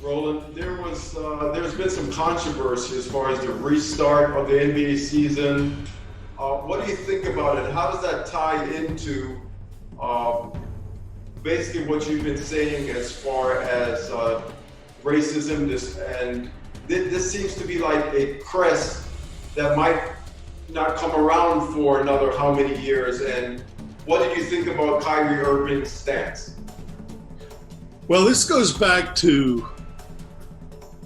Roland, there's been some controversy as far as the restart of the NBA season. What do you think about it? How does that tie into uh, basically what you've been saying as far as racism? This seems to be like a crest that might not come around for another how many years? And what did you think about Kyrie Irving's stance? Well, this goes back to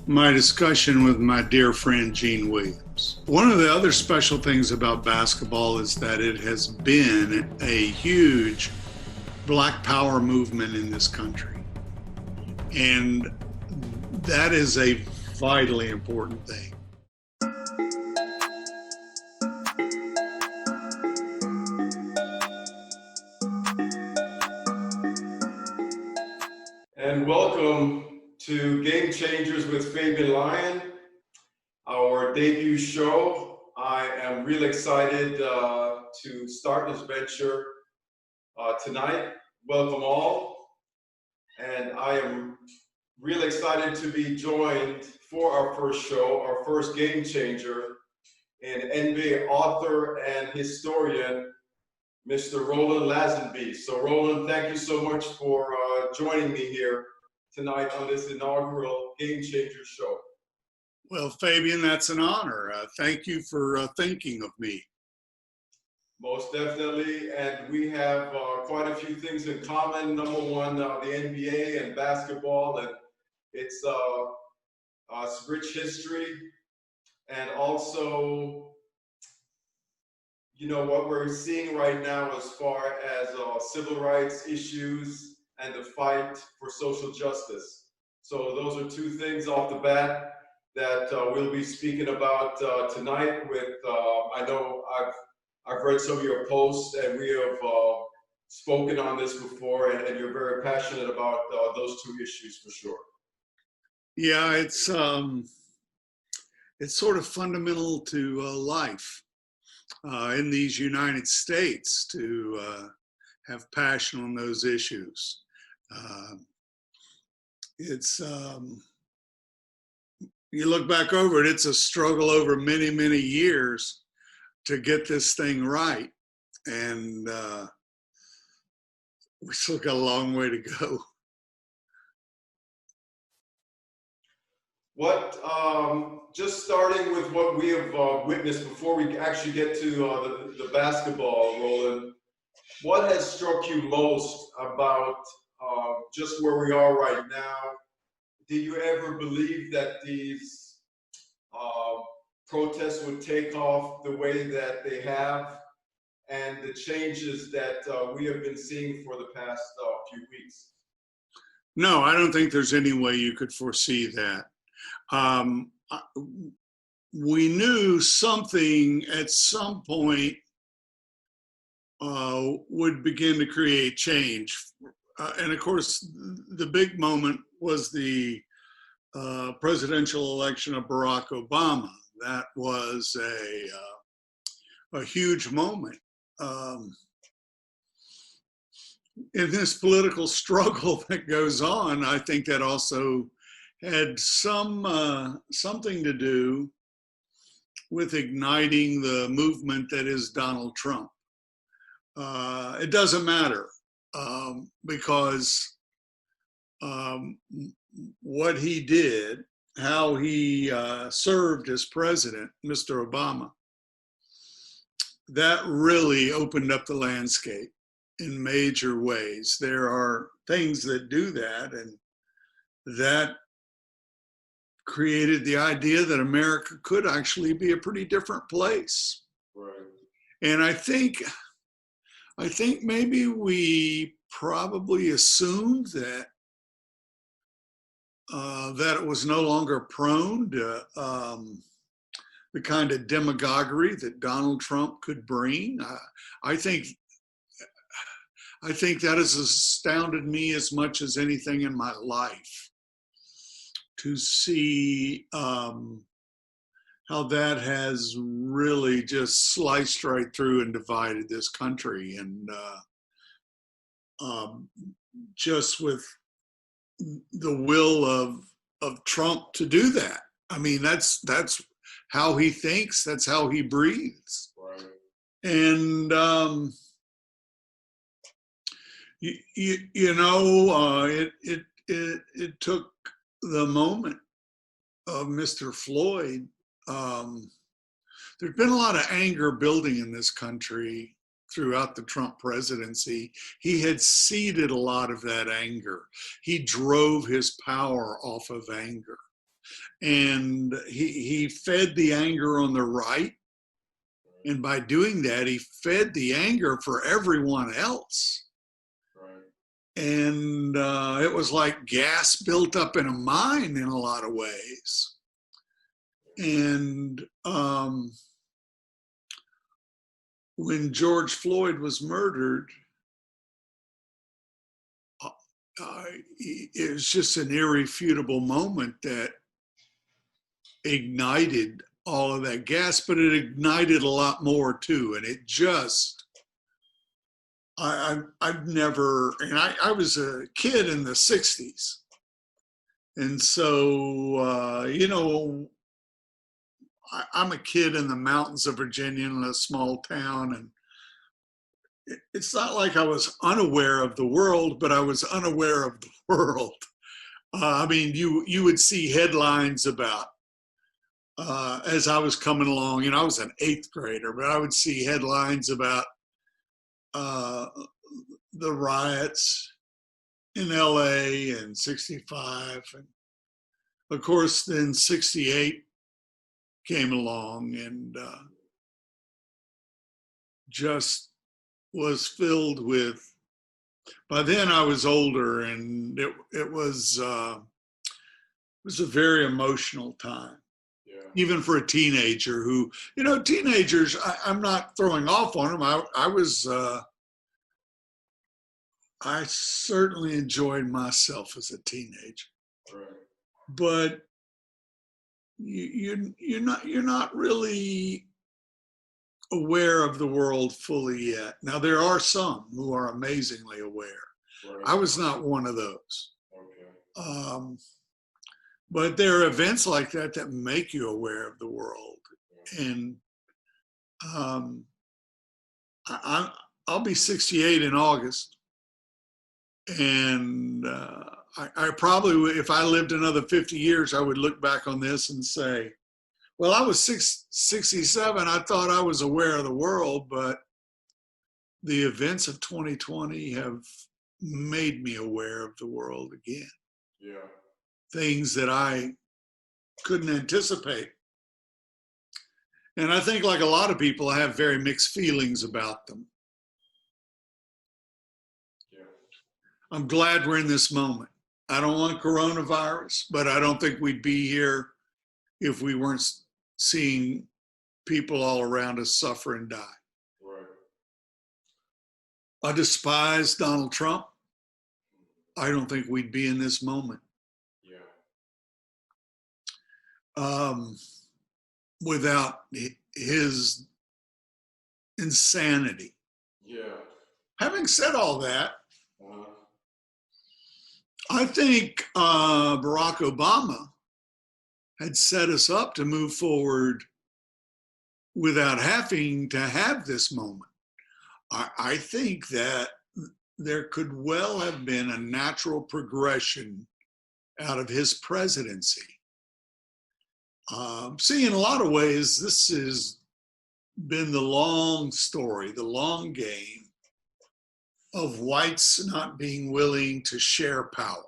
my discussion with my dear friend Gene Williams. One of the other special things about basketball is that it has been a huge Black Power movement in this country. And that is a vitally important thing. And welcome to Game Changers with Fabian Lyon, our debut show. I am really excited to start this venture tonight. Welcome all. And I am really excited to be joined for our first show, our first Game Changer, an NBA author and historian, Mr. Roland Lazenby. So Roland, thank you so much for joining me here tonight on this inaugural Game Changer show. Well, Fabian, that's an honor. Thank you for thinking of me. Most definitely, and we have quite a few things in common. Number one, the NBA and basketball, and it's rich history, and also, you know, what we're seeing right now as far as civil rights issues and the fight for social justice. So those are two things off the bat that we'll be speaking about tonight. I know I've read some of your posts, and we have spoken on this before, and you're very passionate about those two issues for sure. Yeah, it's sort of fundamental to life in these United States to have passion on those issues. You look back over it, it's a struggle over many, many years to get this thing right. And we still got a long way to go. Just starting with what we have witnessed before we actually get to the basketball, Roland, what has struck you most about just where we are right now? Did you ever believe that these protests would take off the way that they have, and the changes that we have been seeing for the past few weeks? No, I don't think there's any way you could foresee that. We knew something at some point would begin to create change. And of course, the big moment was the presidential election of Barack Obama. That was a huge moment. In this political struggle that goes on, I think that also had something to do with igniting the movement that is Donald Trump. It doesn't matter because what he did, how he served as president, Mr. Obama, that really opened up the landscape in major ways. There are things that do that, and that created the idea that America could actually be a pretty different place. Right. And I think maybe we probably assumed that that it was no longer prone to the kind of demagoguery that Donald Trump could bring. I think that has astounded me as much as anything in my life, to see how that has really just sliced right through and divided this country. And just with the will of of Trump to do that. I mean, that's how he thinks. That's how he breathes. Right. And you know, it took the moment of Mr. Floyd. There's been a lot of anger building in this country throughout the Trump presidency. He had seeded a lot of that anger. He drove his power off of anger. And he fed the anger on the right. And by doing that, he fed the anger for everyone else. Right. And it was like gas built up in a mine in a lot of ways. And when George Floyd was murdered, it was just an irrefutable moment that ignited all of that gas, but it ignited a lot more too. And it just, I've never, and I was a kid in the 60s. And so, you know, I'm a kid in the mountains of Virginia in a small town, and it's not like I was unaware of the world, but I was unaware of the world. I mean, you would see headlines about, as I was coming along, you know, I was an 8th grader, but I would see headlines about the riots in LA in 65. And of course, then 68 came along and just was filled with, by then I was older, and it was a very emotional time. Yeah. Even for a teenager who, you know, teenagers, I'm not throwing off on them. I certainly enjoyed myself as a teenager. Right. But you're not really aware of the world fully yet. Now there are some who are amazingly aware. Right. I was not one of those. Okay. But there are events like that that make you aware of the world. And I'll be 68 in August. And I probably would, if I lived another 50 years, I would look back on this and say, well, I was 67. I thought I was aware of the world, but the events of 2020 have made me aware of the world again. Yeah. Things that I couldn't anticipate. And I think, like a lot of people, I have very mixed feelings about them. Yeah. I'm glad we're in this moment. I don't want coronavirus, but I don't think we'd be here if we weren't seeing people all around us suffer and die. Right. I despise Donald Trump. I don't think we'd be in this moment. Yeah. Without his insanity. Yeah. Having said all that, I think Barack Obama had set us up to move forward without having to have this moment. I think that there could well have been a natural progression out of his presidency. See, in a lot of ways, this has been the long story, the long game of whites not being willing to share power.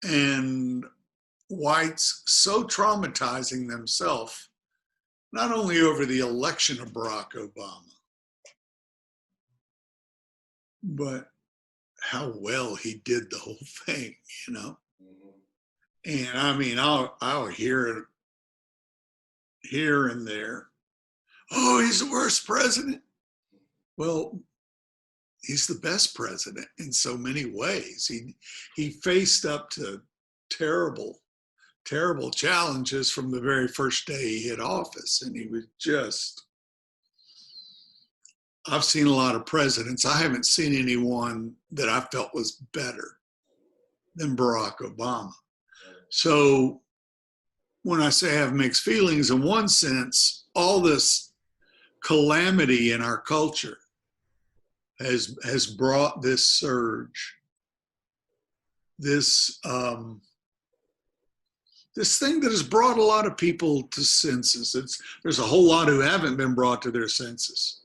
And whites so traumatizing themselves, not only over the election of Barack Obama, but how well he did the whole thing, you know? And I mean, I'll hear it here and there. Oh, he's the worst president. Well, he's the best president in so many ways. He faced up to terrible challenges from the very first day he hit office. And he was just, I've seen a lot of presidents. I haven't seen anyone that I felt was better than Barack Obama. So when I say I have mixed feelings, in one sense, all this calamity in our culture has brought this surge, this this thing that has brought a lot of people to senses. There's a whole lot who haven't been brought to their senses,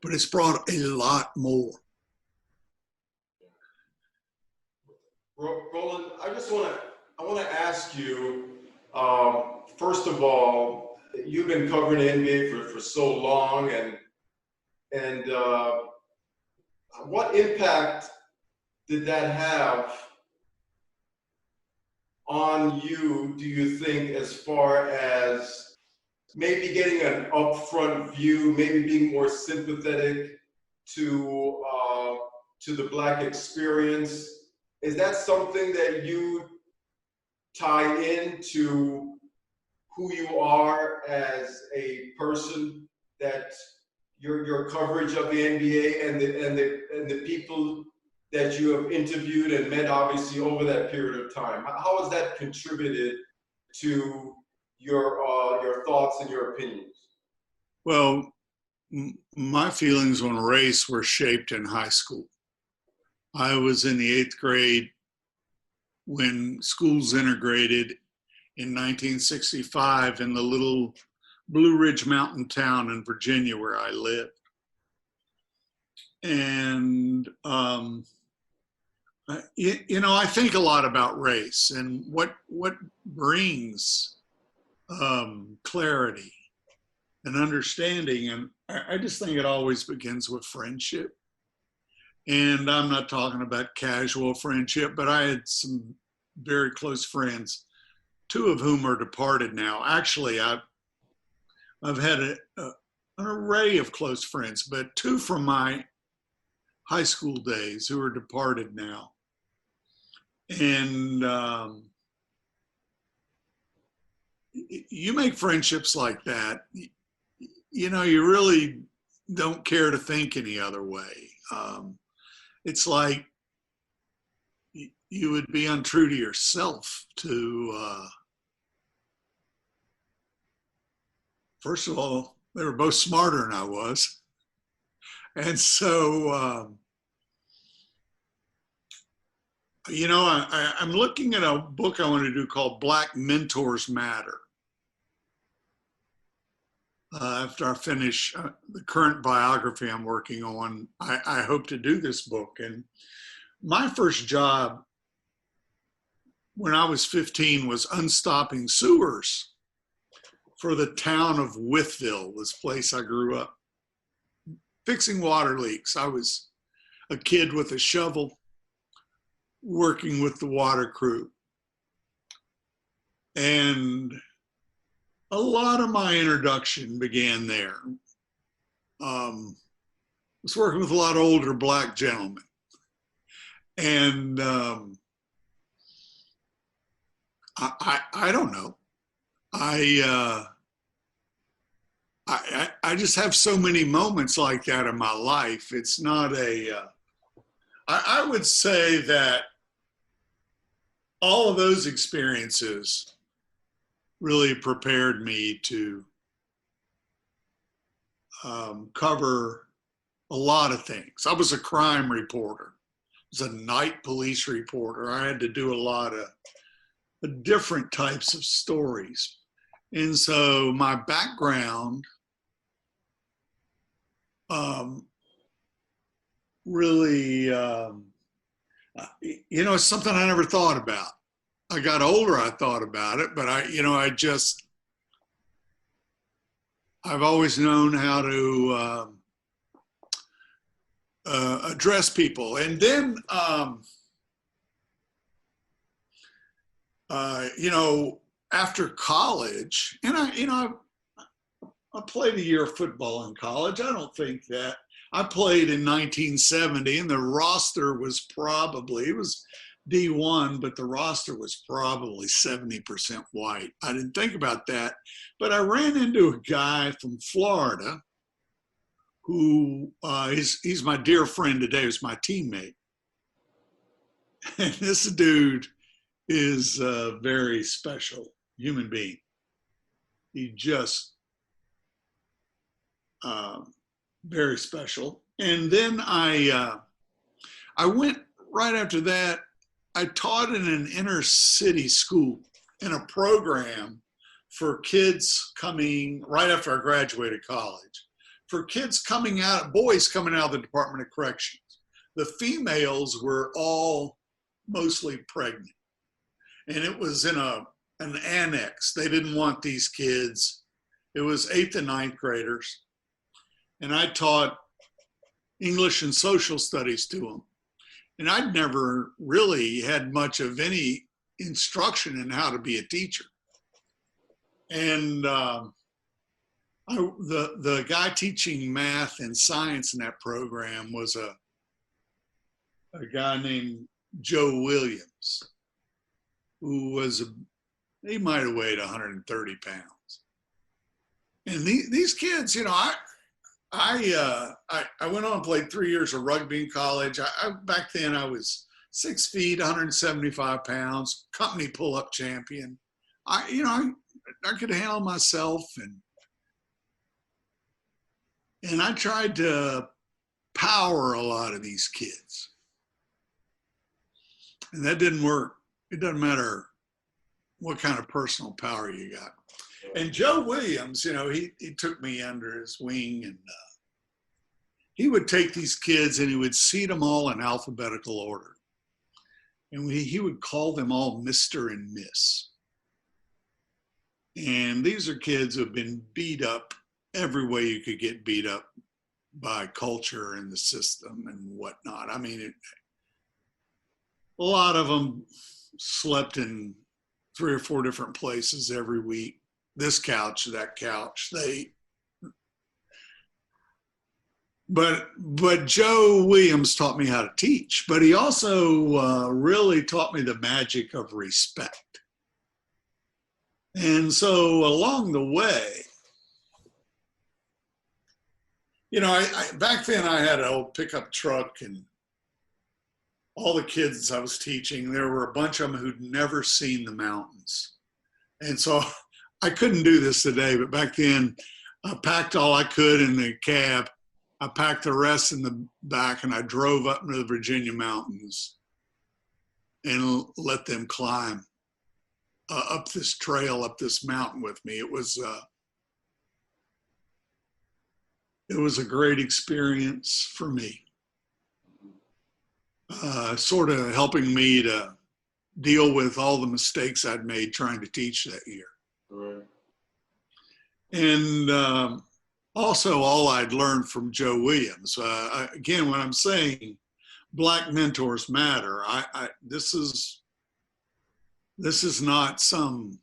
but it's brought a lot more. Roland, I want to ask you, first of all, you've been covering the NBA for so long, and what impact did that have on you, do you think, as far as maybe getting an upfront view, maybe being more sympathetic to the Black experience? Is that something that you tie into who you are as a person, that your coverage of the NBA and the people that you have interviewed and met, obviously, over that period of time? How has that contributed to your thoughts and your opinions? Well, my feelings on race were shaped in high school. I was in the 8th grade when schools integrated in 1965 in the little Blue Ridge mountain town in Virginia where I lived. And, I think a lot about race and what brings clarity and understanding. And I just think it always begins with friendship. And I'm not talking about casual friendship, but I had some very close friends, 2 of whom are departed now. Actually, I've had an array of close friends, but 2 from my high school days who are departed now. And you make friendships like that, you really don't care to think any other way. It's like you would be untrue to yourself to, first of all, they were both smarter than I was. And so, I'm looking at a book I want to do called Black Mentors Matter. After I finish the current biography I'm working on, I hope to do this book. And my first job when I was 15 was unstopping sewers for the town of Wytheville, this place I grew up, fixing water leaks. I was a kid with a shovel working with the water crew. And a lot of my introduction began there. I was working with a lot of older Black gentlemen. And I don't know. I just have so many moments like that in my life. It's not I would say that all of those experiences really prepared me to cover a lot of things. I was a crime reporter. I was a night police reporter. I had to do a lot of different types of stories. And so my background really, it's something I never thought about. I got older, I thought about it, but I've always known how to address people. And then, after college, and I played a year of football in college. I don't think that I played in 1970, and the roster was it was D1, but the roster was probably 70% white. I didn't think about that, but I ran into a guy from Florida who he's my dear friend today. He was my teammate. And this dude is a very special human being. He just very special. And then I went right after that. I taught in an inner city school in a program for kids coming right after I graduated college, for kids coming out, boys coming out of the Department of Corrections. The females were all mostly pregnant, and it was in an annex. They didn't want these kids. It was 8th and 9th graders, and I taught English and social studies to them. And I'd never really had much of any instruction in how to be a teacher. And the guy teaching math and science in that program was a guy named Joe Williams, who he might have weighed 130 pounds. And these kids, you know, I went on and played 3 years of rugby in college. Back then I was 6 feet, 175 pounds, company pull-up champion. I could handle myself, and I tried to power a lot of these kids. And that didn't work. It doesn't matter what kind of personal power you got. And Joe Williams, you know, he took me under his wing, and he would take these kids and he would seat them all in alphabetical order. And he would call them all Mr. and Miss. And these are kids who have been beat up every way you could get beat up by culture and the system and whatnot. I mean, a lot of them slept in 3 or 4 different places every week. This couch, that couch. But Joe Williams taught me how to teach, but he also really taught me the magic of respect. And so along the way, you know, back then I had an old pickup truck, and all the kids I was teaching, there were a bunch of them who'd never seen the mountains. And so I couldn't do this today, but back then I packed all I could in the cab. I packed the rest in the back, and I drove up into the Virginia mountains and let them climb up this trail, up this mountain with me. It was a great experience for me, sort of helping me to deal with all the mistakes I'd made trying to teach that year. Right. And also all I'd learned from Joe Williams. Again, when I'm saying Black mentors matter, this is not some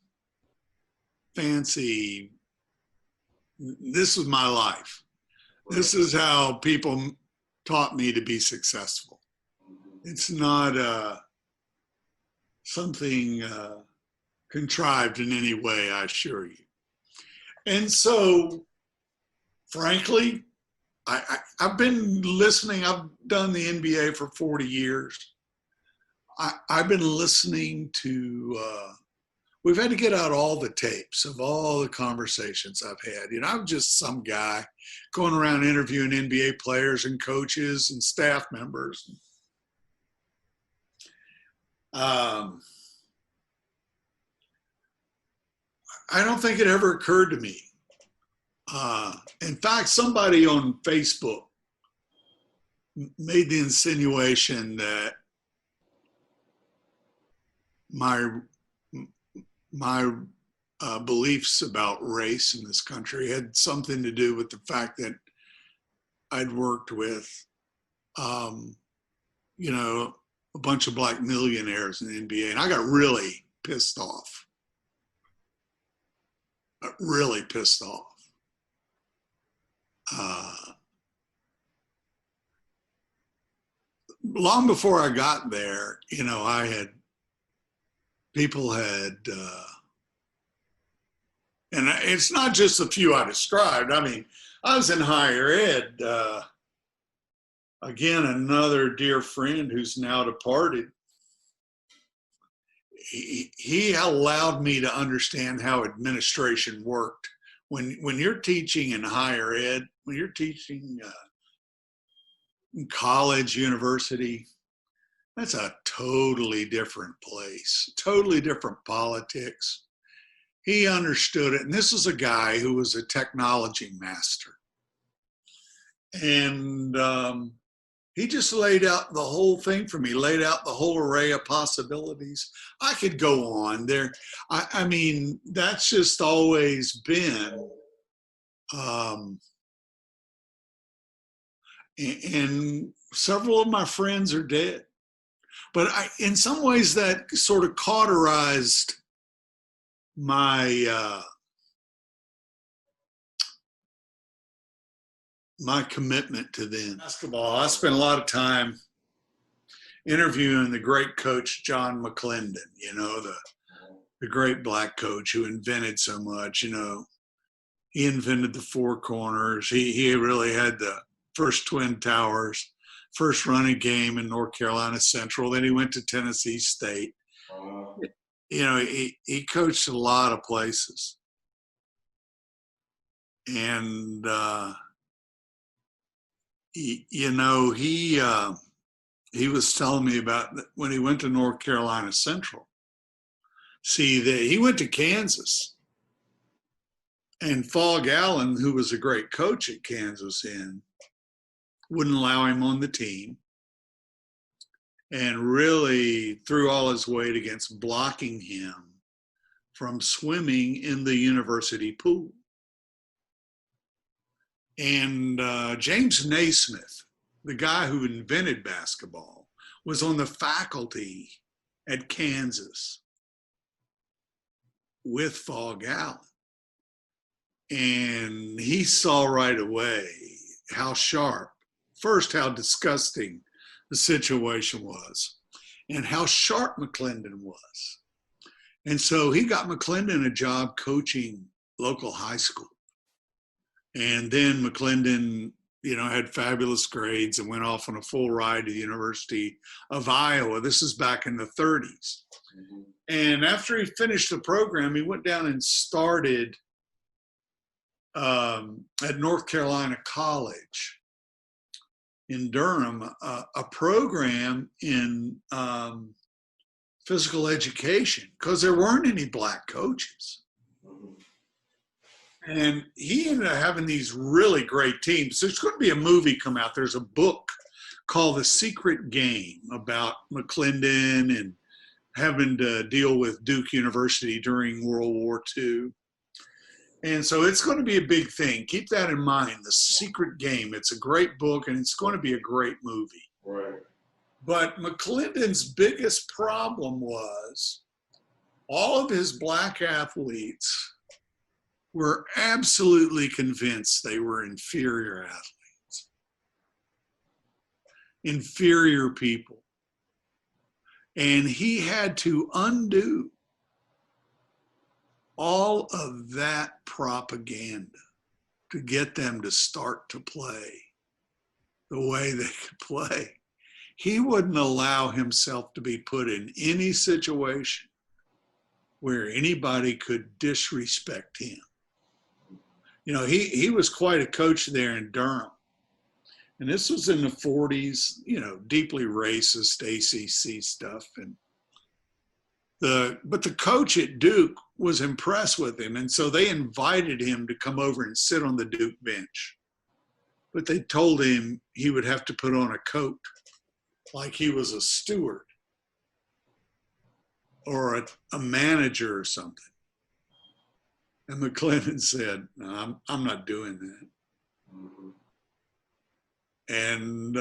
fancy, this is my life. Right. This is how people taught me to be successful. It's not something contrived in any way, I assure you. And so, frankly, I've been listening. I've done the NBA for 40 years. I've been listening to, we've had to get out all the tapes of all the conversations I've had. You know, I'm just some guy going around interviewing NBA players and coaches and staff members. I don't think it ever occurred to me. In fact, somebody on Facebook made the insinuation that my beliefs about race in this country had something to do with the fact that I'd worked with, you know, a bunch of Black millionaires in the NBA, and I got really pissed off. Really pissed off. Long before I got there, you know, people had, and it's not just the few I described. I mean, I was in higher ed. Again, another dear friend who's now departed. he allowed me to understand how administration worked. When you're teaching in higher ed, when you're teaching in college, university, that's a totally different place, totally different politics. He understood it. And this is a guy who was a technology master. And he just laid out the whole thing for me, laid out the whole array of possibilities. I could go on there. I mean, that's just always been, and several of my friends are dead. But in some ways that sort of cauterized my my commitment to them. Basketball, I spent a lot of time interviewing the great coach John McClendon, you know, the great black coach who invented so much. You know, he invented the four corners. He really had the first Twin Towers, first running game in North Carolina Central. Then he went to Tennessee State. You know, he coached a lot of places. And, you know, he was telling me about when he went to North Carolina Central. See, he went to Kansas. And Fogg Allen, who was a great coach at Kansas, wouldn't allow him on the team and really threw all his weight against blocking him from swimming in the university pool. And James Naismith, the guy who invented basketball, was on the faculty at Kansas with Fogg Allen. And he saw right away how sharp, first how disgusting the situation was, and how sharp McClendon was. And so he got McClendon a job coaching local high school. And then McClendon, you know, had fabulous grades and went off on a full ride to the University of Iowa. This is back in the 30s. Mm-hmm. And after he finished the program, he went down and started at North Carolina College in Durham, a program in physical education, because there weren't any black coaches. And he ended up having these really great teams. There's going to be a movie come out. There's a book called The Secret Game about McClendon and having to deal with Duke University during World War II. And so it's going to be a big thing. Keep that in mind, The Secret Game. It's a great book, and it's going to be a great movie. Right. But McClendon's biggest problem was all of his black athletes were absolutely convinced they were inferior athletes, inferior people. And he had to undo all of that propaganda to get them to start to play the way they could play. He wouldn't allow himself to be put in any situation where anybody could disrespect him. You know, he was quite a coach there in Durham. And this was in the 40s, you know, deeply racist ACC stuff. But the coach at Duke was impressed with him. And so they invited him to come over and sit on the Duke bench. But they told him he would have to put on a coat like he was a steward or a manager or something. And McClendon said, no, I'm not doing that. And,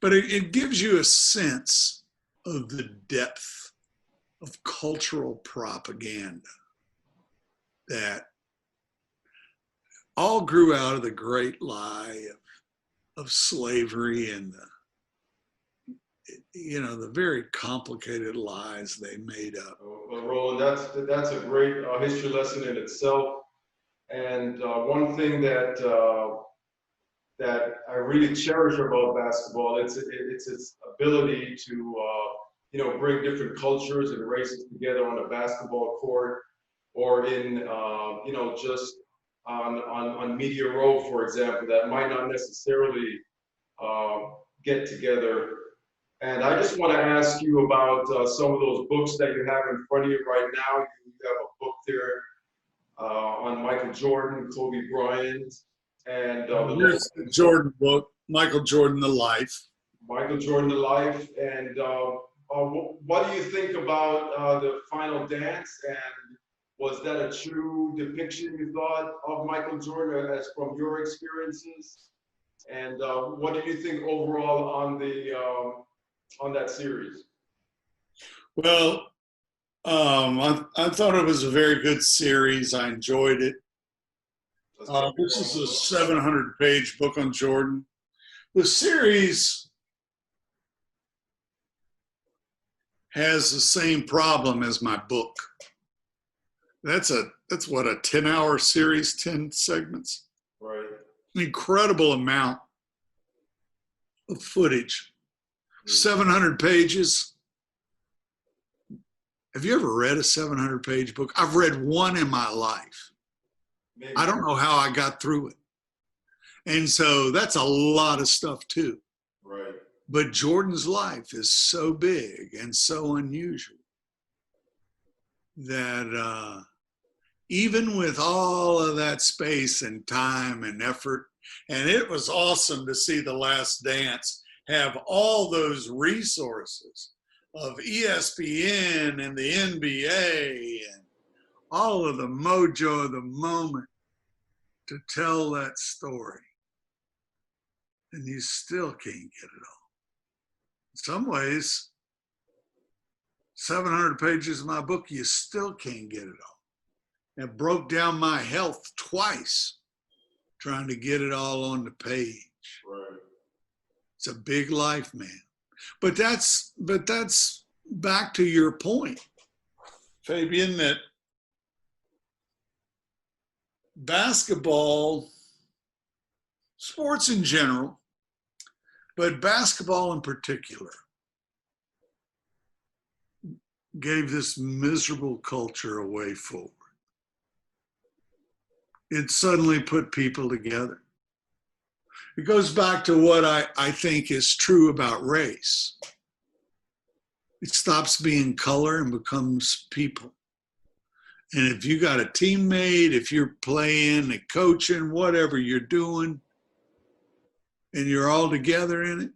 but it gives you a sense of the depth of cultural propaganda that all grew out of the great lie of slavery and the very complicated lies they made up. Well, Roland, that's a great history lesson in itself. And one thing that I really cherish about basketball, it's its ability to bring different cultures and races together on a basketball court, or in, just on Media Row, for example, that might not necessarily get together. And I just want to ask you about some of those books that you have in front of you right now. You have a book there on Michael Jordan, Kobe Bryant, and Here's the Jordan book, Michael Jordan, The Life. Michael Jordan, The Life. And what do you think about the Final Dance? And was that a true depiction, you thought, of Michael Jordan as from your experiences? And what do you think overall on that series? Well, I thought it was a very good series. I enjoyed it. This is a 700-page book on Jordan. The series has the same problem as my book. That's what, a 10-hour series, 10 segments. Right. An incredible amount of footage. 700 pages. Have you ever read a 700-page book? I've read one in my life. Maybe. I don't know how I got through it. And so that's a lot of stuff too. Right. But Jordan's life is so big and so unusual that even with all of that space and time and effort, and it was awesome to see The Last Dance have all those resources of ESPN and the NBA and all of the mojo of the moment to tell that story. And you still can't get it all. In some ways, 700 pages of my book, you still can't get it all. It broke down my health twice trying to get it all on the page. Right. It's a big life, man. But that's back to your point, Fabian, that basketball, sports in general, but basketball in particular, gave this miserable culture a way forward. It suddenly put people together. It goes back to what I think is true about race. It stops being color and becomes people. And if you got a teammate, if you're playing and coaching, whatever you're doing, and you're all together in it,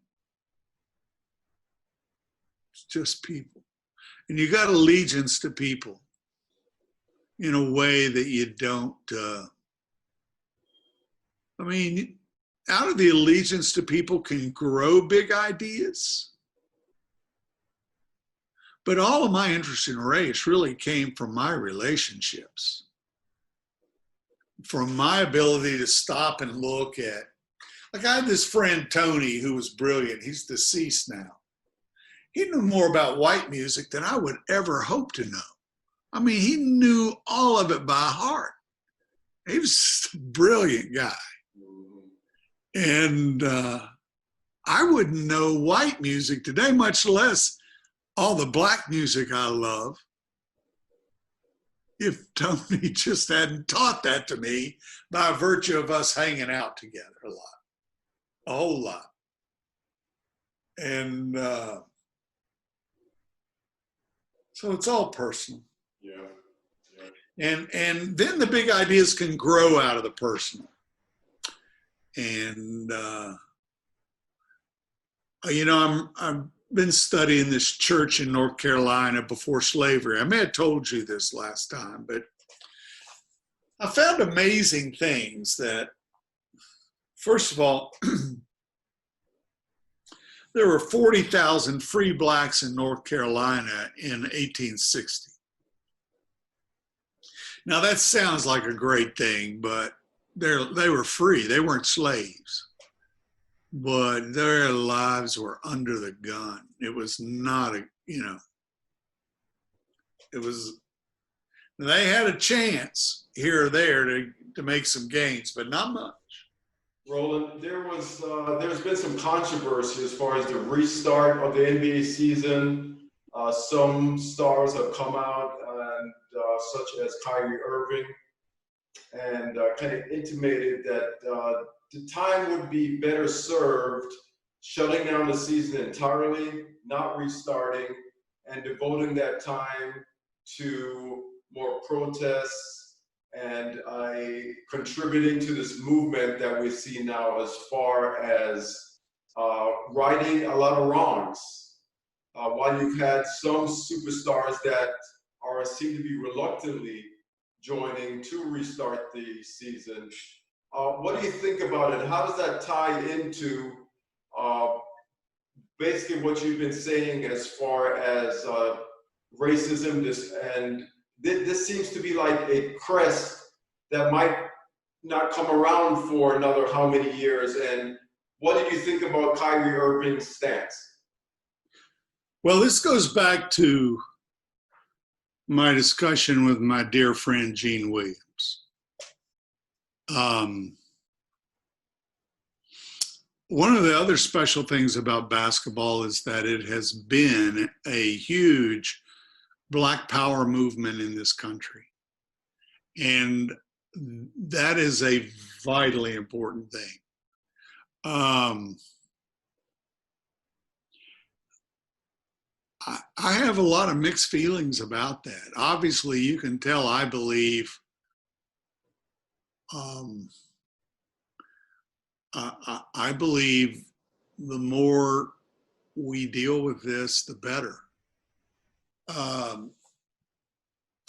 it's just people. And you got allegiance to people in a way that you don't, out of the allegiance to people can grow big ideas. But all of my interest in race really came from my relationships, from my ability to stop and look at, like I had this friend, Tony, who was brilliant. He's deceased now. He knew more about white music than I would ever hope to know. I mean, he knew all of it by heart. He was a brilliant guy. And I wouldn't know white music today, much less all the black music I love, if Tony just hadn't taught that to me by virtue of us hanging out together a whole lot. And so it's all personal. Yeah. And then the big ideas can grow out of the personal. And I've been studying this church in North Carolina before slavery. I may have told you this last time, but I found amazing things that, first of all, there were 40,000 free blacks in North Carolina in 1860. Now that sounds like a great thing, but they were free. They weren't slaves, but their lives were under the gun. It was not they had a chance here or there to make some gains, but not much. Roland, there's been some controversy as far as the restart of the NBA season. Some stars have come out, and such as Kyrie Irving, and kind of intimated that the time would be better served shutting down the season entirely, not restarting, and devoting that time to more protests and contributing to this movement that we see now as far as righting a lot of wrongs. While you've had some superstars that seem to be reluctantly joining to restart the season, what do you think about it? How does that tie into basically what you've been saying as far as racism? This seems to be like a crest that might not come around for another how many years. And what did you think about Kyrie Irving's stance? Well, this goes back to my discussion with my dear friend Gene Williams. One of the other special things about basketball is that it has been a huge Black Power movement in this country. And that is a vitally important thing. I have a lot of mixed feelings about that. Obviously, you can tell I believe I believe the more we deal with this, the better.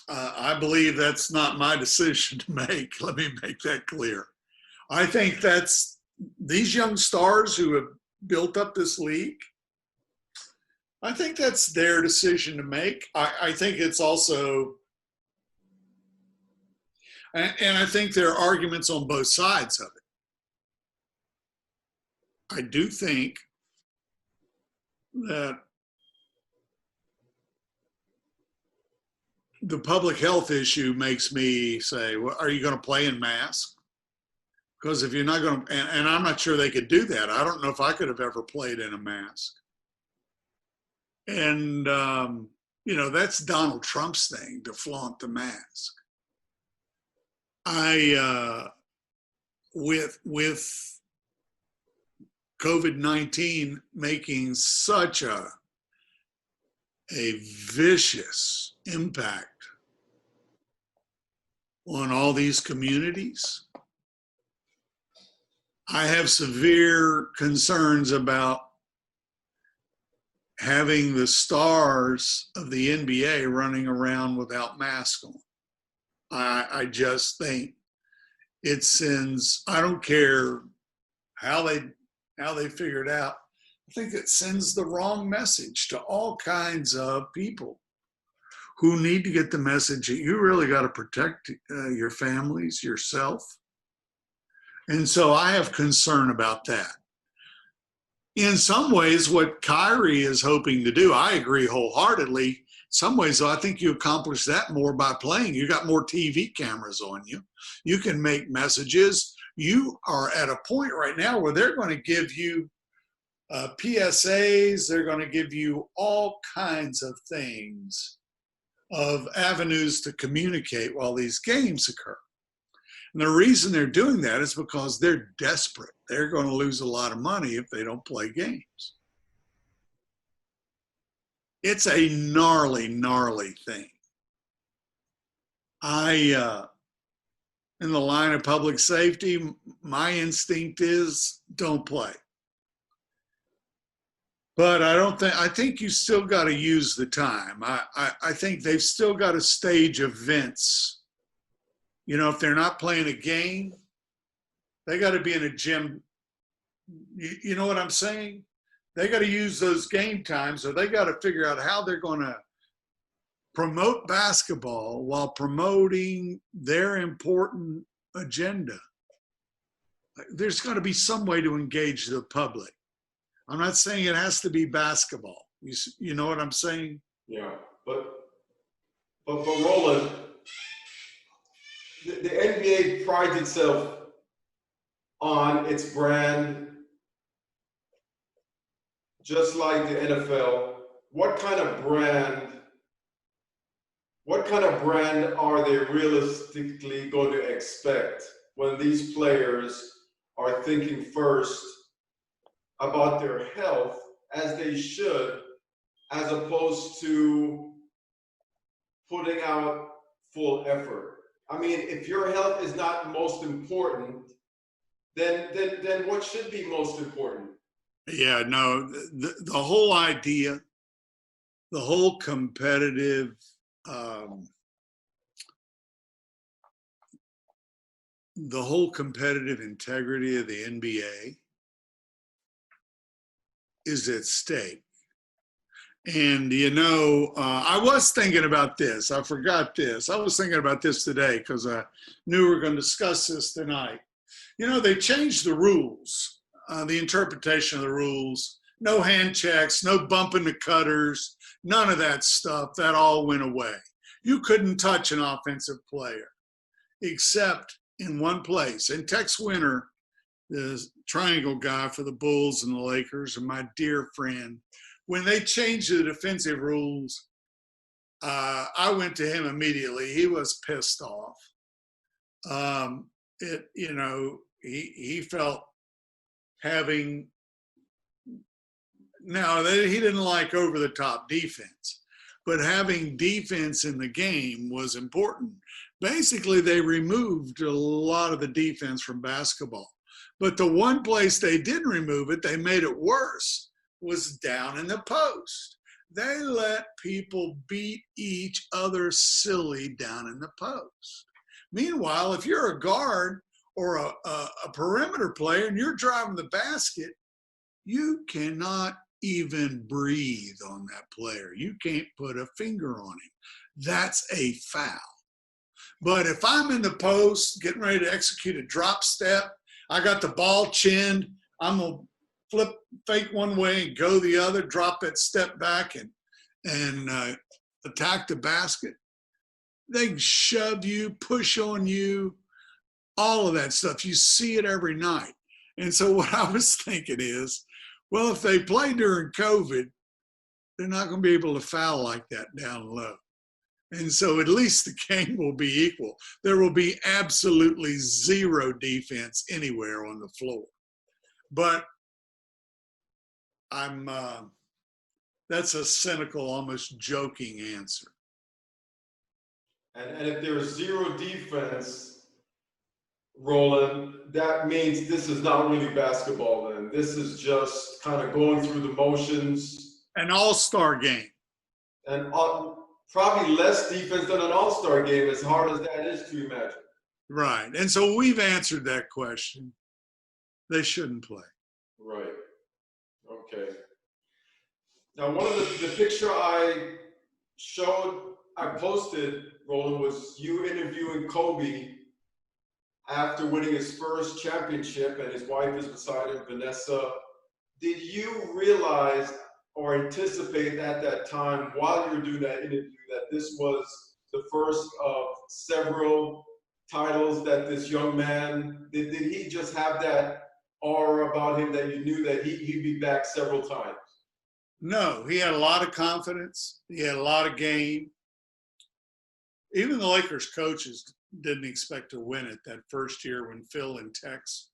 I believe that's not my decision to make. Let me make that clear. I think that's these young stars who have built up this league. I think that's their decision to make. I think it's also, and I think there are arguments on both sides of it. I do think that the public health issue makes me say, well, are you going to play in masks? Because if you're not going to, and I'm not sure they could do that. I don't know if I could have ever played in a mask. And, that's Donald Trump's thing, to flaunt the mask. With COVID-19 making such a vicious impact on all these communities, I have severe concerns about having the stars of the NBA running around without masks on. I just think it sends, I don't care how they figure it out, I think it sends the wrong message to all kinds of people who need to get the message that you really got to protect your families, yourself. And so I have concern about that. In some ways, what Kyrie is hoping to do, I agree wholeheartedly. In some ways, though, I think you accomplish that more by playing. You got more TV cameras on you. You can make messages. You are at a point right now where they're going to give you PSAs. They're going to give you all kinds of things, of avenues to communicate while these games occur. And the reason they're doing that is because they're desperate. They're going to lose a lot of money if they don't play games. It's a gnarly, gnarly thing. In the line of public safety, my instinct is don't play. But I think you still got to use the time. I think they've still got to stage events. If they're not playing a game, they got to be in a gym. You know what I'm saying? They got to use those game times, or they got to figure out how they're going to promote basketball while promoting their important agenda. There's got to be some way to engage the public. I'm not saying it has to be basketball. You know what I'm saying? Yeah, but Roland, the NBA prides itself on its brand, just like the NFL, what kind of brand are they realistically going to expect when these players are thinking first about their health, as they should, as opposed to putting out full effort? I mean, if your health is not most important, then what should be most important? Yeah, no, the whole idea, the whole competitive integrity of the NBA is at stake. And, I was thinking about this. I forgot this. I was thinking about this today because I knew we were going to discuss this tonight. They changed the rules, the interpretation of the rules. No hand checks, no bumping the cutters, none of that stuff. That all went away. You couldn't touch an offensive player except in one place. And Tex Winter, the triangle guy for the Bulls and the Lakers, and my dear friend, when they changed the defensive rules, I went to him immediately. He was pissed off. He felt having, now he didn't like over the top defense, but having defense in the game was important. Basically, they removed a lot of the defense from basketball. But the one place they didn't remove it, they made it worse, was down in the post. They let people beat each other silly down in the post. Meanwhile, if you're a guard or a perimeter player and you're driving the basket, you cannot even breathe on that player. You can't put a finger on him. That's a foul. But if I'm in the post getting ready to execute a drop step, I got the ball chinned, I'm going to flip, fake one way and go the other, drop that step back and attack the basket. They can shove you, push on you, all of that stuff. You see it every night. And so what I was thinking is, well, if they play during COVID, they're not going to be able to foul like that down low. And so at least the game will be equal. There will be absolutely zero defense anywhere on the floor. But that's a cynical, almost joking answer. And if there's zero defense, Roland, that means this is not really basketball then. This is just kind of going through the motions. An all-star game. And probably less defense than an all-star game, as hard as that is to imagine. Right. And so we've answered that question. They shouldn't play. Right. Okay. Now, one of the picture I posted, Roland, was you interviewing Kobe after winning his first championship, and his wife is beside him, Vanessa. Did you realize or anticipate at that time, while you were doing that interview, that this was the first of several titles that this young man, did he just have that aura about him that you knew that he'd be back several times? No, he had a lot of confidence. He had a lot of game. Even the Lakers coaches didn't expect to win it that first year when Phil and Tex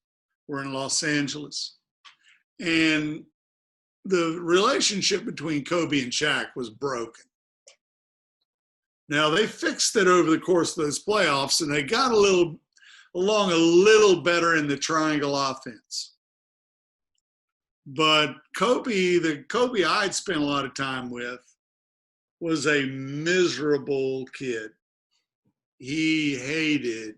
were in Los Angeles. And the relationship between Kobe and Shaq was broken. Now, they fixed it over the course of those playoffs, and they got along a little better in the triangle offense. But Kobe, the Kobe I'd spent a lot of time with, was a miserable kid. He hated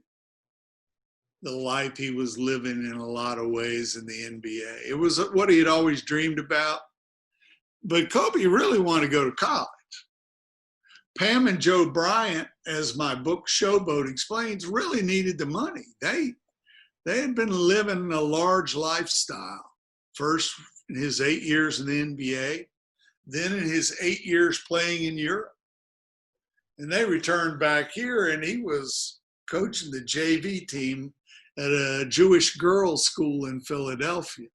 the life he was living in a lot of ways in the NBA. It was what he had always dreamed about. But Kobe really wanted to go to college. Pam and Joe Bryant, as my book Showboat explains, really needed the money. They had been living a large lifestyle. First in his 8 years in the NBA, then in his 8 years playing in Europe. And they returned back here, and he was coaching the JV team at a Jewish girls' school in Philadelphia.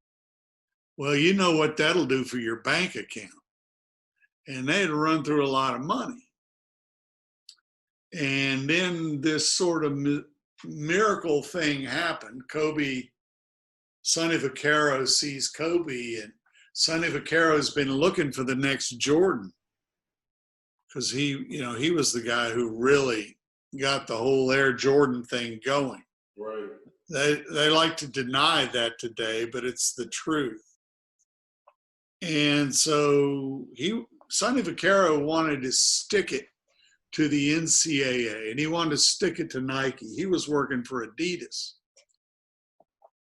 Well, you know what that'll do for your bank account. and they had run through a lot of money. And then this sort of miracle thing happened. Sonny Vaccaro sees Kobe, and Sonny Vaccaro's been looking for the next Jordan, because he was the guy who really got the whole Air Jordan thing going. Right. They like to deny that today, but it's the truth. And so Sonny Vaccaro wanted to stick it to the NCAA, and he wanted to stick it to Nike. He was working for Adidas.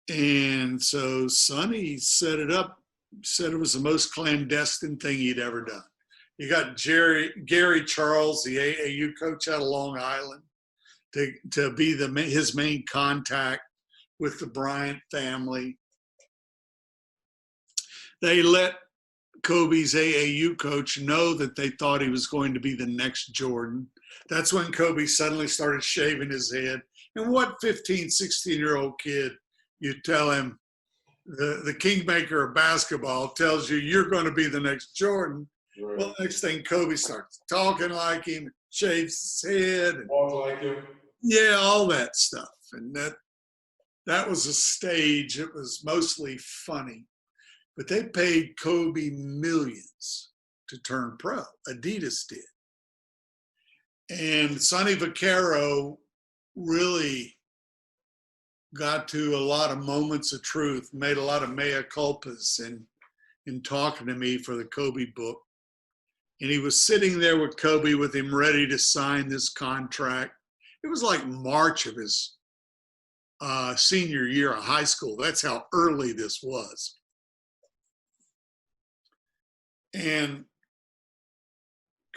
And so Sonny set it up, said it was the most clandestine thing he'd ever done. You got Gary Charles, the AAU coach out of Long Island, to be his main contact with the Bryant family. They let Kobe's AAU coach know that they thought he was going to be the next Jordan. That's when Kobe suddenly started shaving his head. And what 15, 16-year-old kid, you tell him, the kingmaker of basketball tells you you're going to be the next Jordan. Right. Well, next thing, Kobe starts talking like him, shaves his head. And, walk like him. Yeah, all that stuff. And that was a stage. It was mostly funny. But they paid Kobe millions to turn pro. Adidas did. And Sonny Vaccaro really got to a lot of moments of truth, made a lot of mea culpas in talking to me for the Kobe book. And he was sitting there with Kobe, with him ready to sign this contract. It was like March of his senior year of high school. That's how early this was. And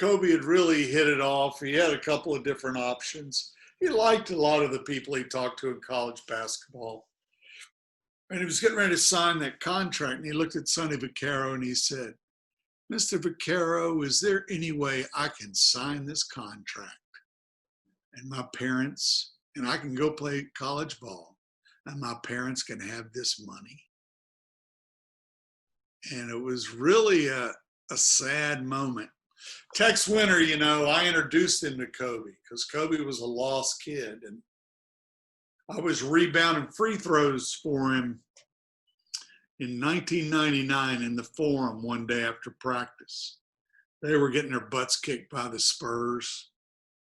Kobe had really hit it off. He had a couple of different options. He liked a lot of the people he talked to in college basketball. And he was getting ready to sign that contract, and he looked at Sonny Vaccaro and he said, "Mr. Vaccaro, is there any way I can sign this contract and my parents, and I can go play college ball, and my parents can have this money?" And it was really a sad moment. Tex Winter, I introduced him to Kobe because Kobe was a lost kid. And I was rebounding free throws for him in 1999 in the Forum one day after practice. They were getting their butts kicked by the Spurs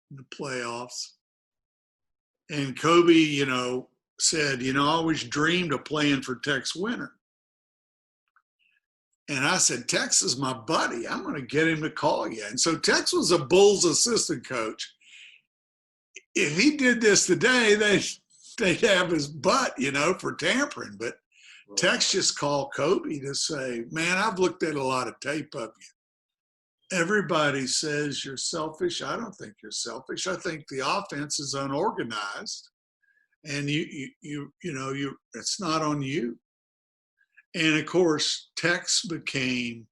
in the playoffs. And Kobe, said, I always dreamed of playing for Tex Winter. And I said, "Tex is my buddy. I'm going to get him to call you." And so Tex was a Bulls assistant coach. If he did this today, they'd have his butt, for tampering. But Tex just called Kobe to say, "Man, I've looked at a lot of tape of you. Everybody says you're selfish. I don't think you're selfish. I think the offense is unorganized, and it's not on you." And of course, Tex became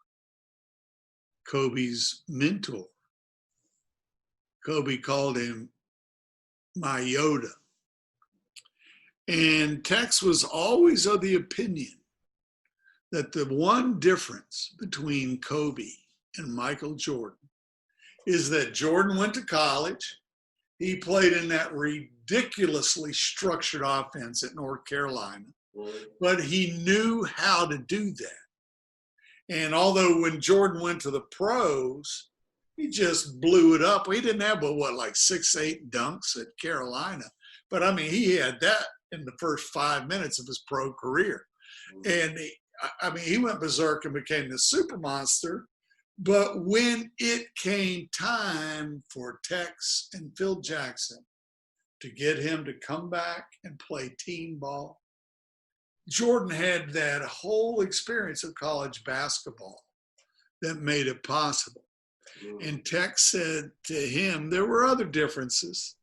Kobe's mentor. Kobe called him my Yoda. And Tex was always of the opinion that the one difference between Kobe and Michael Jordan is that Jordan went to college. He played in that ridiculously structured offense at North Carolina. But he knew how to do that. And although when Jordan went to the pros, he just blew it up. He didn't have, like 6-8 dunks at Carolina. But he had that in the first 5 minutes of his pro career. And he went berserk and became the super monster. But when it came time for Tex and Phil Jackson to get him to come back and play team ball, Jordan had that whole experience of college basketball that made it possible. And Tex said to him, there were other differences,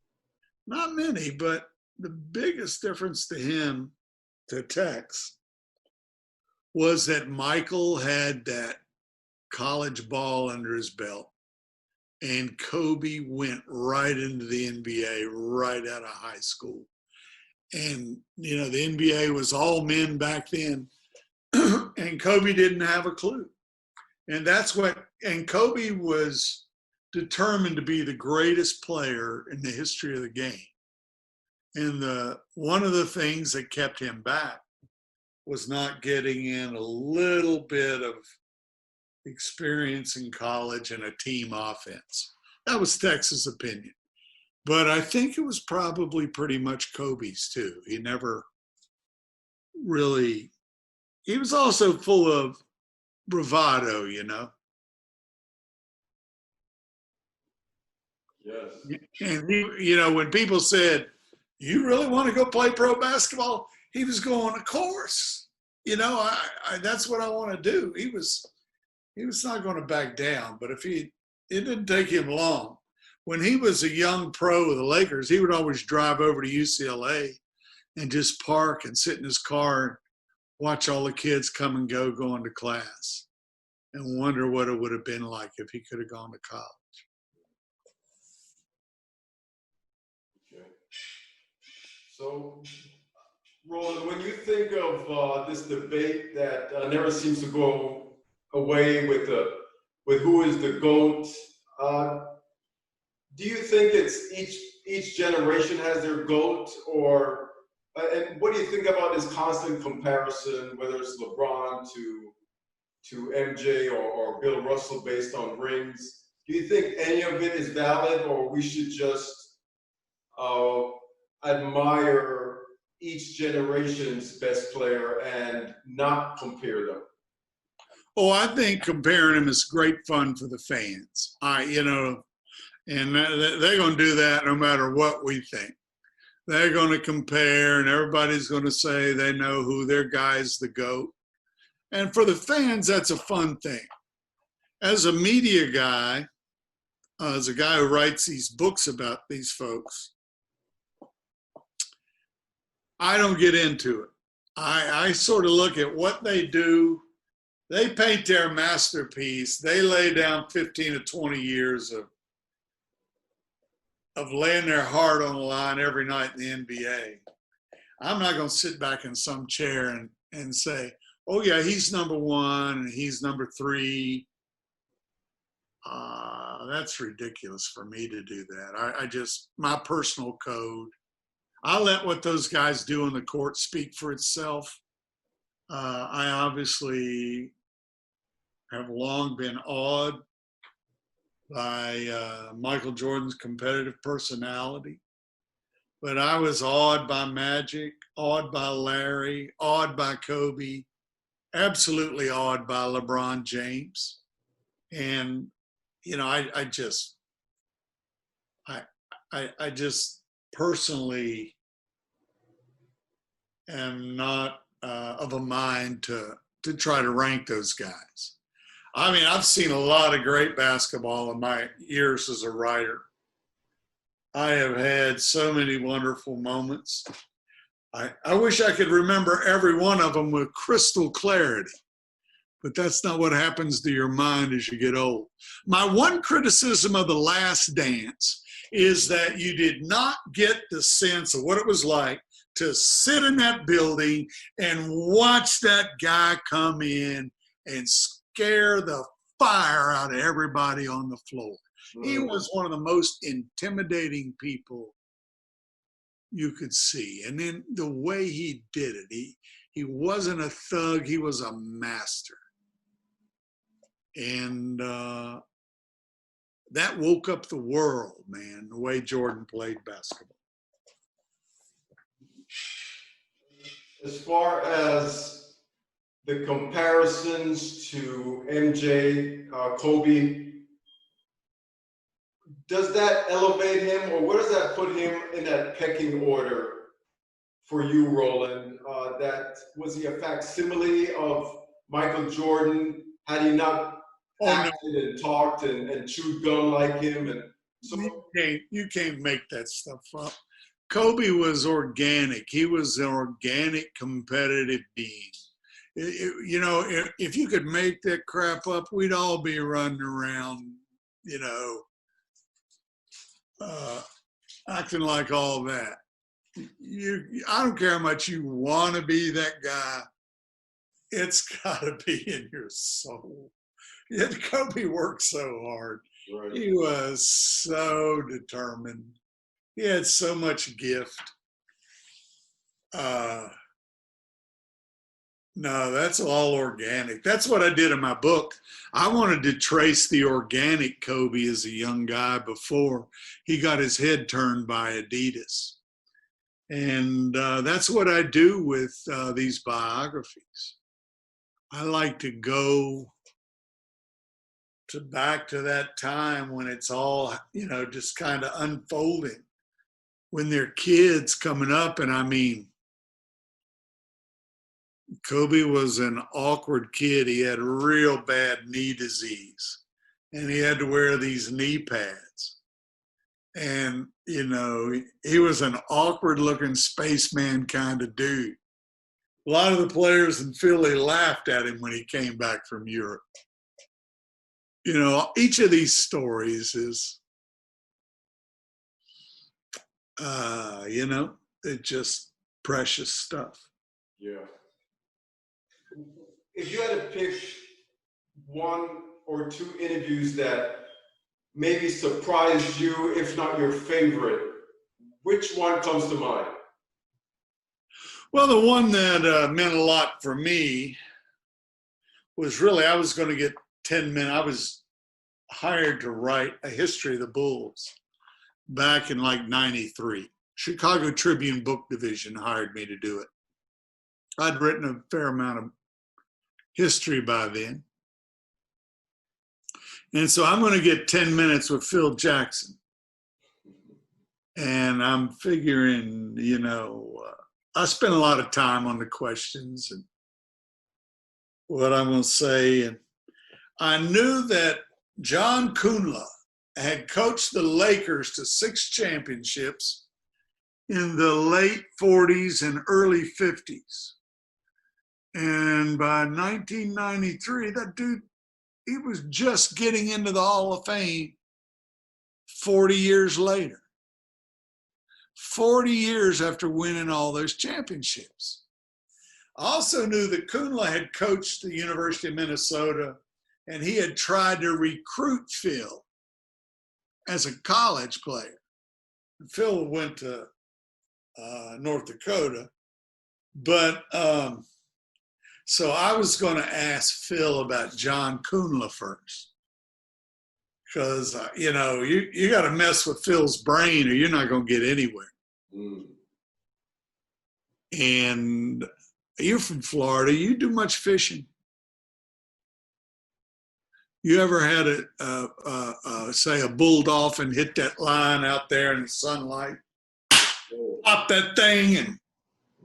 not many, but the biggest difference to him, to Tex, was that Michael had that college ball under his belt, and Kobe went right into the NBA right out of high school. And, the NBA was all men back then, and Kobe didn't have a clue. And and Kobe was determined to be the greatest player in the history of the game. And one of the things that kept him back was not getting in a little bit of experience in college and a team offense. That was Tex's opinion. But I think it was probably pretty much Kobe's too. He never really, he was also full of bravado, you know. Yes. And when people said, "You really want to go play pro basketball?" He was going, "Of course. That's what I want to do." He was not going to back down. But it didn't take him long. When he was a young pro with the Lakers, he would always drive over to UCLA and just park and sit in his car and watch all the kids come and go going to class and wonder what it would have been like if he could have gone to college. Okay. So, Roland, when you think of this debate that never seems to go away with who is the GOAT, do you think it's each generation has their GOAT, or and what do you think about this constant comparison, whether it's LeBron to MJ or Bill Russell based on rings? Do you think any of it is valid, or we should just admire each generation's best player and not compare them? Oh, I think comparing them is great fun for the fans. And they're going to do that no matter what we think. They're going to compare, and everybody's going to say they know who their guy's the GOAT. And for the fans, that's a fun thing. As a media guy, as a guy who writes these books about these folks, I don't get into it. I sort of look at what they do. They paint their masterpiece. They lay down 15 to 20 years of laying their heart on the line every night in the NBA. I'm not going to sit back in some chair and say, "Oh yeah, he's number one and he's number three." That's ridiculous for me to do that. My personal code, I let what those guys do on the court speak for itself. I obviously have long been awed by Michael Jordan's competitive personality. But I was awed by Magic, awed by Larry, awed by Kobe, absolutely awed by LeBron James. And, I just personally am not of a mind to try to rank those guys. I mean, I've seen a lot of great basketball in my years as a writer. I have had so many wonderful moments. I wish I could remember every one of them with crystal clarity, but that's not what happens to your mind as you get old. My one criticism of The Last Dance is that you did not get the sense of what it was like to sit in that building and watch that guy come in and scare the fire out of everybody on the floor. He was one of the most intimidating people you could see. And then the way he did it, he wasn't a thug, he was a master. And that woke up the world, man, the way Jordan played basketball. As far as the comparisons to MJ, Kobe, does that elevate him, or where does that put him in that pecking order for you, Roland? Was he a facsimile of Michael Jordan? Had he not acted and talked and chewed gum like him? And so you can't make that stuff up. Kobe was organic. He was an organic, competitive being. If you could make that crap up, we'd all be running around, acting like all that. I don't care how much you want to be that guy. It's got to be in your soul. Yet Kobe worked so hard. Right. He was so determined. He had so much gift. No, that's all organic. That's what I did in my book. I wanted to trace the organic Kobe as a young guy before he got his head turned by Adidas. And that's what I do with these biographies. I like to go back to that time when it's all, just kind of unfolding, when they're kids coming up. And I mean, Kobe was an awkward kid. He had real bad knee disease, and he had to wear these knee pads. And, he was an awkward looking spaceman kind of dude. A lot of the players in Philly laughed at him when he came back from Europe. Each of these stories is, it's just precious stuff. Yeah. If you had to pick one or two interviews that maybe surprised you, if not your favorite, which one comes to mind? Well, the one that meant a lot for me was really, I was going to get 10 minutes. I was hired to write a history of the Bulls back in like 93. Chicago Tribune Book Division hired me to do it. I'd written a fair amount of history by then. And so I'm going to get 10 minutes with Phil Jackson. And I'm figuring, I spent a lot of time on the questions and what I'm going to say. And I knew that John Kunla had coached the Lakers to 6 championships in the late 40s and early 50s. And by 1993, that dude, he was just getting into the Hall of Fame 40 years later. 40 years after winning all those championships. I also knew that Kunla had coached the University of Minnesota, and he had tried to recruit Phil as a college player. Phil went to North Dakota, but so I was going to ask Phil about John Kunla first, because you got to mess with Phil's brain or you're not going to get anywhere. And you're from Florida. You do much fishing? You ever had say a bull dolphin hit that line out there in the sunlight? Pop that thing and,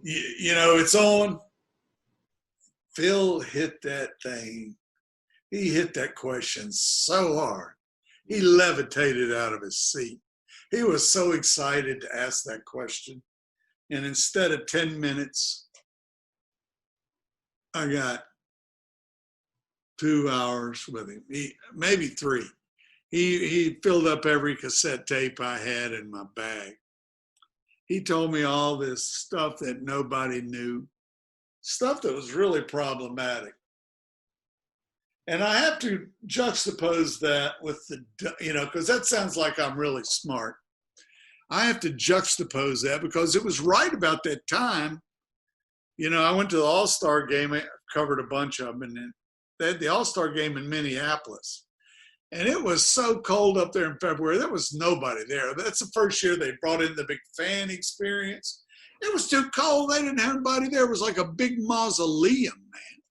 it's on. Phil hit that thing. He hit that question so hard. He levitated out of his seat. He was so excited to ask that question. And instead of 10 minutes, I got 2 hours with him, maybe 3. He filled up every cassette tape I had in my bag. He told me all this stuff that nobody knew, stuff that was really problematic. And I have to juxtapose that with because that sounds like I'm really smart. I have to juxtapose that because it was right about that time. I went to the All-Star game. I covered a bunch of them, and they had the All-Star game in Minneapolis. And it was so cold up there in February. There was nobody there. That's the first year they brought in the big fan experience. It was too cold. They didn't have anybody there. It was like a big mausoleum, man.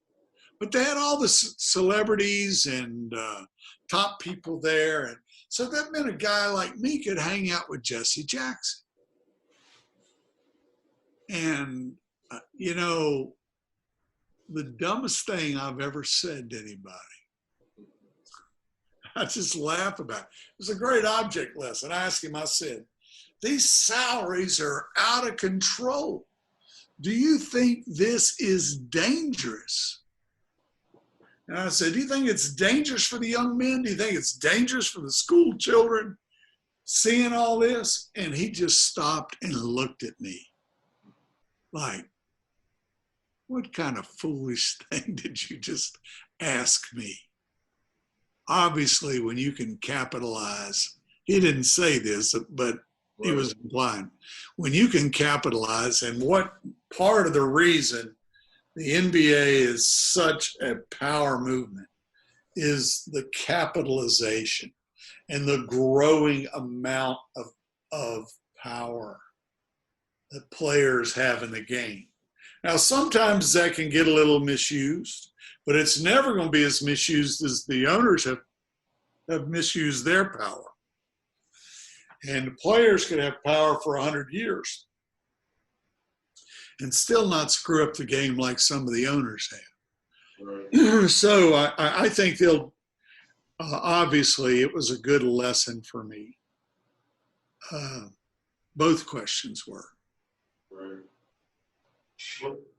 But they had all the celebrities and top people there. And so that meant a guy like me could hang out with Jesse Jackson. And, the dumbest thing I've ever said to anybody, I just laugh about it. It was a great object lesson. I asked him, I said, these salaries are out of control. Do you think this is dangerous? And I said, do you think it's dangerous for the young men? Do you think it's dangerous for the school children seeing all this? And he just stopped and looked at me like, what kind of foolish thing did you just ask me? obviously when you can capitalize, he didn't say this, but he was implying, when you can capitalize, and what part of the reason the NBA is such a power movement is the capitalization and the growing amount of power that players have in the game. Now, sometimes that can get a little misused, but it's never going to be as misused as the owners have misused their power. And the players could have power for 100 years and still not screw up the game like some of the owners have. Right. So I think they'll, obviously it was a good lesson for me. Both questions were. Right.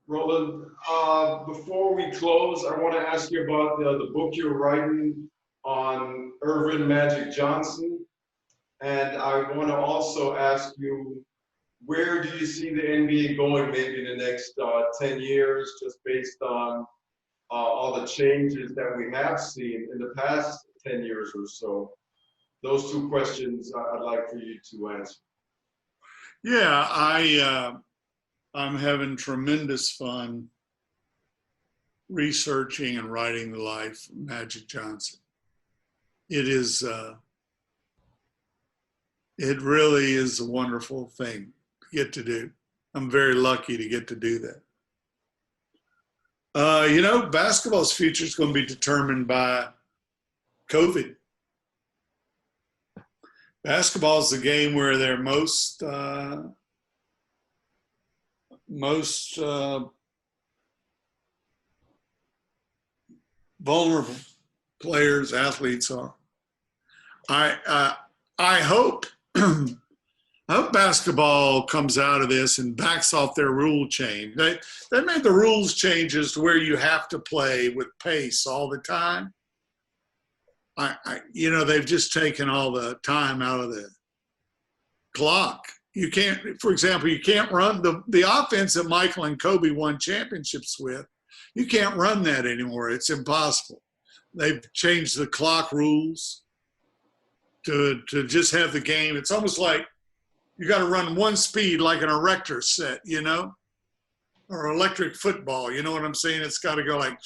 Roland, before we close, I want to ask you about the book you're writing on Irvin Magic Johnson. And I want to also ask you, where do you see the NBA going maybe in the next 10 years, just based on all the changes that we have seen in the past 10 years or so? Those two questions I'd like for you to answer. Yeah, I'm having tremendous fun researching and writing the life of Magic Johnson. It is, it really is a wonderful thing to get to do. I'm very lucky to get to do that. You know, basketball's future is going to be determined by COVID. Basketball is the game where they're most vulnerable players, athletes are. I hope I hope basketball comes out of this and backs off their rule change. They made the rules changes to where you have to play with pace all the time. You know, they've just taken all the time out of the clock. You can't, for example, you can't run the offense that Michael and Kobe won championships with. You can't run that anymore. It's impossible. They've changed the clock rules to just have the game. It's almost like you got to run one speed like an erector set, you know, or electric football. You know what I'm saying? It's got to go like,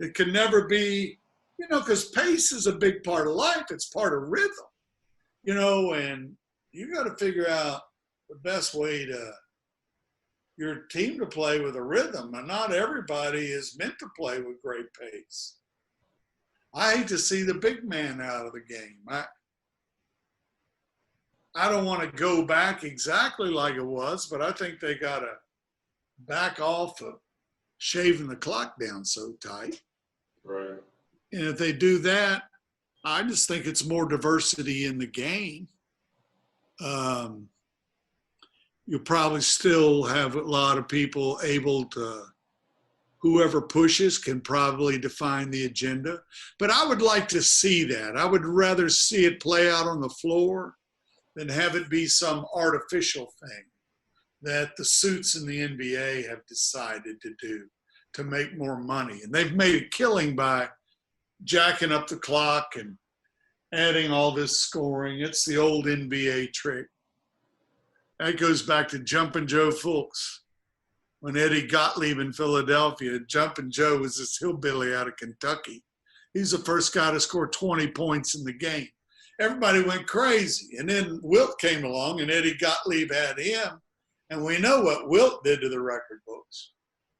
it can never be, you know, because pace is a big part of life. It's part of rhythm, you know, and you got to figure out the best way to your team to play with a rhythm. And not everybody is meant to play with great pace. I hate to see the big man out of the game. I don't want to go back exactly like it was, but I think they got to back off of shaving the clock down so tight. Right. And if they do that, I just think it's more diversity in the game. You'll probably still have a lot of people able to, whoever pushes can probably define the agenda. But I would like to see that. I would rather see it play out on the floor than have it be some artificial thing that the suits in the NBA have decided to do to make more money. And they've made a killing by jacking up the clock and adding all this scoring. It's the old NBA trick. That goes back to Jumpin' Joe Fulks. When Eddie Gottlieb in Philadelphia, Jumpin' Joe was this hillbilly out of Kentucky. He's the first guy to score 20 points in the game. Everybody went crazy. And then Wilt came along and Eddie Gottlieb had him. And we know what Wilt did to the record books.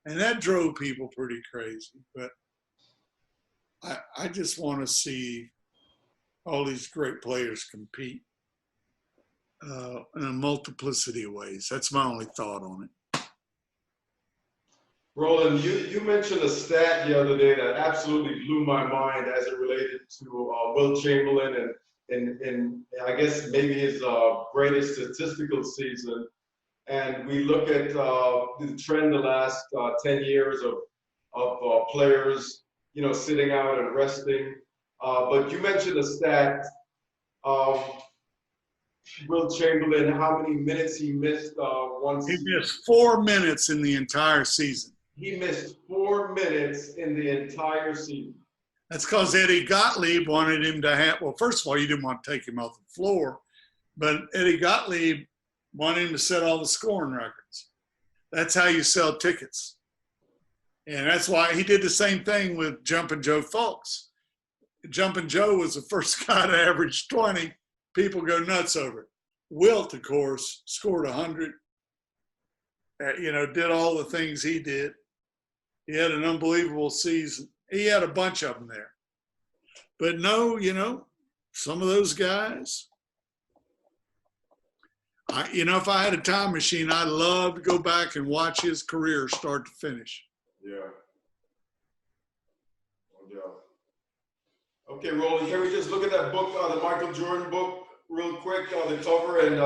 And that drove people pretty crazy. But I just want to see all these great players compete in a multiplicity of ways. That's my only thought on it. Roland, you mentioned a stat the other day that absolutely blew my mind as it related to Wilt Chamberlain and I guess maybe his greatest statistical season. And we look at the trend the last 10 years of players, you know, sitting out and resting. But you mentioned a stat of Wilt Chamberlain, how many minutes he missed once. He missed 4 minutes in the entire season. He missed 4 minutes in the entire season. That's because Eddie Gottlieb wanted him to have, well, first of all, you didn't want to take him off the floor, but Eddie Gottlieb wanted him to set all the scoring records. That's how you sell tickets. And that's why he did the same thing with Jumpin' Joe Fulks. Jumpin' Joe was the first guy to average 20. People go nuts over it. Wilt, of course, scored 100, did all the things he did. He had an unbelievable season. He had a bunch of them there. But no, some of those guys, if I had a time machine, I'd love to go back and watch his career start to finish. Yeah. Okay, Roland, can we just look at that book, the Michael Jordan book, real quick, the cover, and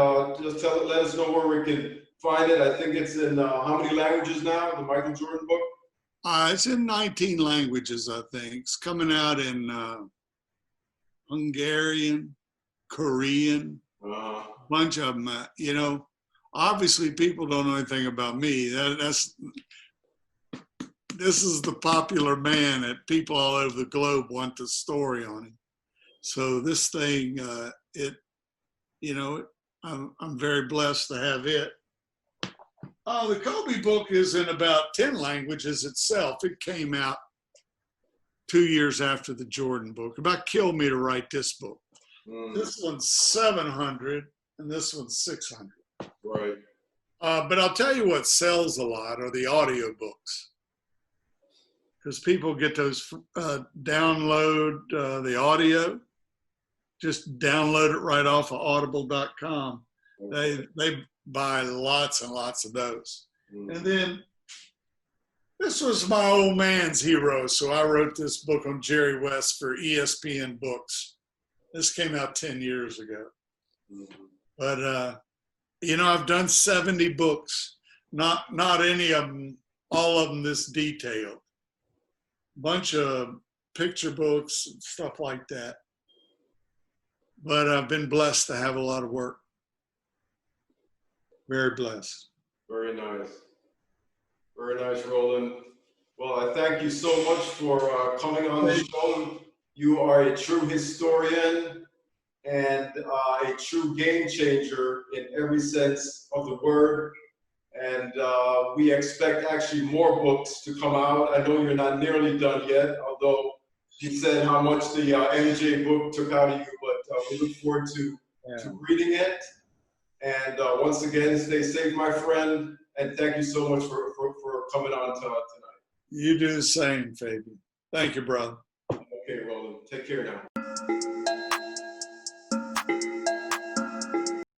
just let us know where we can find it. I think it's in how many languages now, the Michael Jordan book? It's in 19 languages, I think. It's coming out in Hungarian, Korean, a bunch of them. Obviously people don't know anything about me. This is the popular man that people all over the globe want the story on him. So this thing, I'm very blessed to have it. The Kobe book is in about 10 languages itself. It came out 2 years after the Jordan book. About killed me to write this book. This one's 700 and this one's 600. Right. But I'll tell you what sells a lot are the audio books. Because people get those, download the audio, just download it right off of audible.com. They buy lots and lots of those. And then this was my old man's hero. So I wrote this book on Jerry West for ESPN Books. This came out 10 years ago. But, I've done 70 books, not any of them, all of them this detailed. Bunch of picture books and stuff like that. But I've been blessed to have a lot of work. Very blessed. Very nice. Very nice, Roland. Well, I thank you so much for coming on the show. You are a true historian and a true game changer in every sense of the word. And we expect actually more books to come out. I know you're not nearly done yet, although you said how much the MJ book took out of you, but we look forward to reading it. And once again, stay safe, my friend. And thank you so much for coming on tonight. You do the same, Fabian. Thank you, brother. Okay, Roland. Take care now.